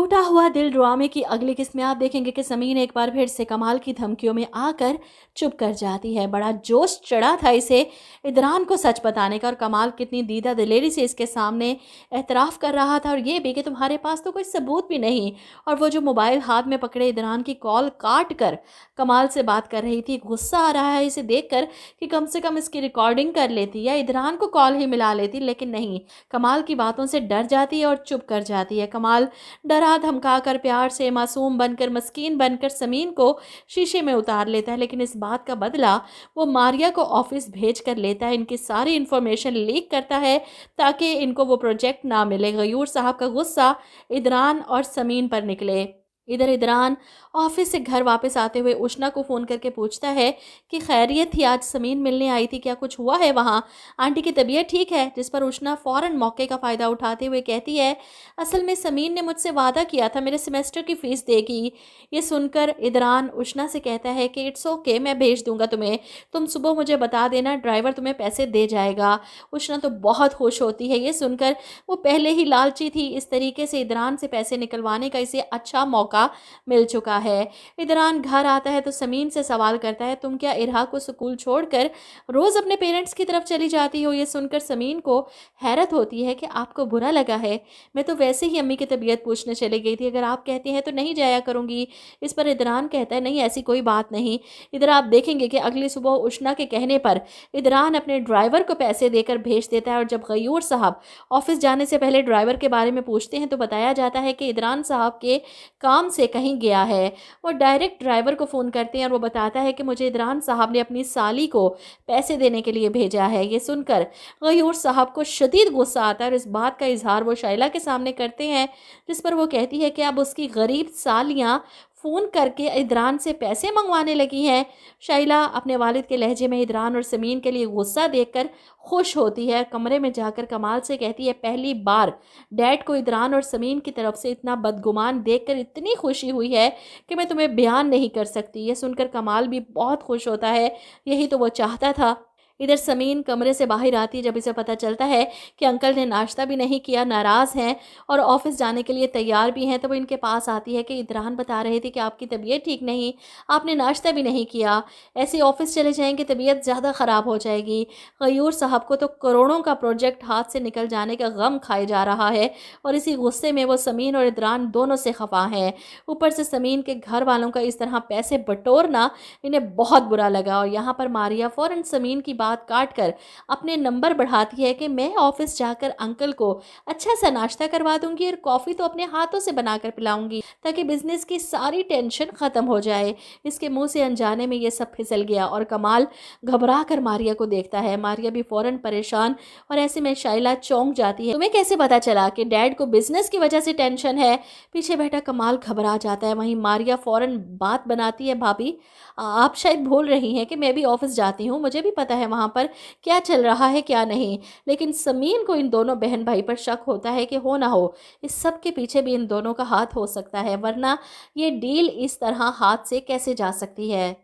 टूटा हुआ दिल ड्रामे की अगली किस्त में आप देखेंगे कि समीन एक बार फिर से कमाल की धमकियों में आकर चुप कर जाती है। बड़ा जोश चढ़ा था इसे इदरान को सच बताने का, और कमाल कितनी दीदा दिलेरी से इसके सामने एतराफ़ कर रहा था, और ये भी कि तुम्हारे पास तो कोई सबूत भी नहीं। और वो जो मोबाइल हाथ में पकड़े इदरान की कॉल काट कर कमाल से बात कर रही थी। गुस्सा आ रहा है इसे देख कर कि कम से कम इसकी रिकॉर्डिंग कर लेती या इदरान को कॉल ही मिला लेती, लेकिन नहीं, कमाल की बातों से डर जाती है और चुप कर जाती है। कमाल डरा धमका कर प्यार से मासूम बनकर मस्कीन बनकर समीन को शीशे में उतार लेता है, लेकिन इस बात का बदला वो मारिया को ऑफिस भेज कर लेता है। इनकी सारी इन्फॉर्मेशन लीक करता है ताकि इनको वो प्रोजेक्ट ना मिले। गयूर साहब का गुस्सा इदरान और समीन पर निकले। इधर इदरान ऑफिस से घर वापस आते हुए उष्णा को फ़ोन करके पूछता है कि खैरियत थी, आज समीन मिलने आई थी, क्या कुछ हुआ है वहाँ, आंटी की तबीयत ठीक है। जिस पर उष्णा फ़ौरन मौके का फ़ायदा उठाते हुए कहती है, असल में समीन ने मुझसे वादा किया था मेरे सेमेस्टर की फ़ीस देगी। ये सुनकर इदरान उष्णा से कहता है कि इट्स ओके, मैं भेज दूंगा तुम्हें, तुम सुबह मुझे बता देना, ड्राइवर तुम्हें पैसे दे जाएगा। उष्णा तो बहुत खुश होती है ये सुनकर, वो पहले ही लालची थी, इस तरीके से इदरान से पैसे निकलवाने का इसे अच्छा मौका मिल चुका है। इदरान घर आता है तो समीन से सवाल करता है, तुम क्या इरहा को स्कूल छोड़कर रोज अपने पेरेंट्स की तरफ चली जाती हो। ये सुनकर समीन को हैरत होती है कि आपको बुरा लगा है, मैं तो वैसे ही अम्मी की तबीयत पूछने चली गई थी, अगर आप कहती हैं तो नहीं जाया करूंगी। इस पर इदरान कहता है, नहीं ऐसी कोई बात नहीं। इधर आप देखेंगे कि अगली सुबह उष्णा के कहने पर इदरान अपने ड्राइवर को पैसे देकर भेज देता है, और जब गयूर साहब ऑफिस जाने से पहले ड्राइवर के बारे में पूछते हैं तो बताया जाता है कि इदरान साहब के काम से कहीं गया है। वो डायरेक्ट ड्राइवर को फ़ोन करते हैं और वो बताता है कि मुझे इदरान साहब ने अपनी साली को पैसे देने के लिए भेजा है। ये सुनकर गयूर साहब को शदीद गुस्सा आता है और इस बात का इजहार वो शाइला के सामने करते हैं, जिस पर वो कहती है कि अब उसकी गरीब सालियाँ फ़ोन करके इदरान से पैसे मंगवाने लगी हैं। शाइला अपने वालिद के लहजे में इदरान और समीन के लिए गुस्सा देखकर खुश होती है। कमरे में जाकर कमाल से कहती है, पहली बार डैड को इदरान और समीन की तरफ से इतना बदगुमान देखकर इतनी खुशी हुई है कि मैं तुम्हें बयान नहीं कर सकती। ये सुनकर कमाल भी बहुत खुश होता है, यही तो वो चाहता था। इधर समीन कमरे से बाहर आती है जब इसे पता चलता है कि अंकल ने नाश्ता भी नहीं किया, नाराज़ हैं और ऑफिस जाने के लिए तैयार भी हैं। तो वो इनके पास आती है कि इदरान बता रहे थे कि आपकी तबीयत ठीक नहीं, आपने नाश्ता भी नहीं किया, ऐसे ऑफिस चले जाएंगे तबीयत ज़्यादा ख़राब हो जाएगी। गयूर साहब को तो करोड़ों का प्रोजेक्ट हाथ से निकल जाने का गम खाए जा रहा है, और इसी गुस्से में वो समीन और इदरान दोनों से खफा हैं। ऊपर से समीन के घर वालों का इस तरह पैसे बटोरना इन्हें बहुत बुरा लगा, और यहाँ पर मारिया फ़ौरन समीन की बात काट कर अपने नंबर बढ़ाती है कि मैं ऑफिस जाकर अंकल को अच्छा सा नाश्ता करवा दूंगी और कॉफ़ी तो अपने हाथों से बनाकर पिलाऊंगी ताकि बिजनेस की सारी टेंशन ख़त्म हो जाए। इसके मुंह से अनजाने में ये सब फिसल गया और कमाल घबरा कर मारिया को देखता है। मारिया भी फ़ौरन परेशान, और ऐसे में शाइला चौंक जाती है, तुम्हें कैसे पता चला कि डैड को बिजनेस की वजह से टेंशन है। पीछे बैठा कमाल घबरा जाता है। वहीं मारिया फ़ौरन बात बनाती है, भाभी आप शायद भूल रही हैं कि मैं भी ऑफिस जाती हूँ, मुझे भी पता है वहाँ पर क्या चल रहा है क्या नहीं। लेकिन समीन को इन दोनों बहन भाई पर शक होता है कि हो ना हो इस सब के पीछे भी इन दोनों का हाथ हो सकता है, वरना ये डील इस तरह हाथ से कैसे जा सकती है।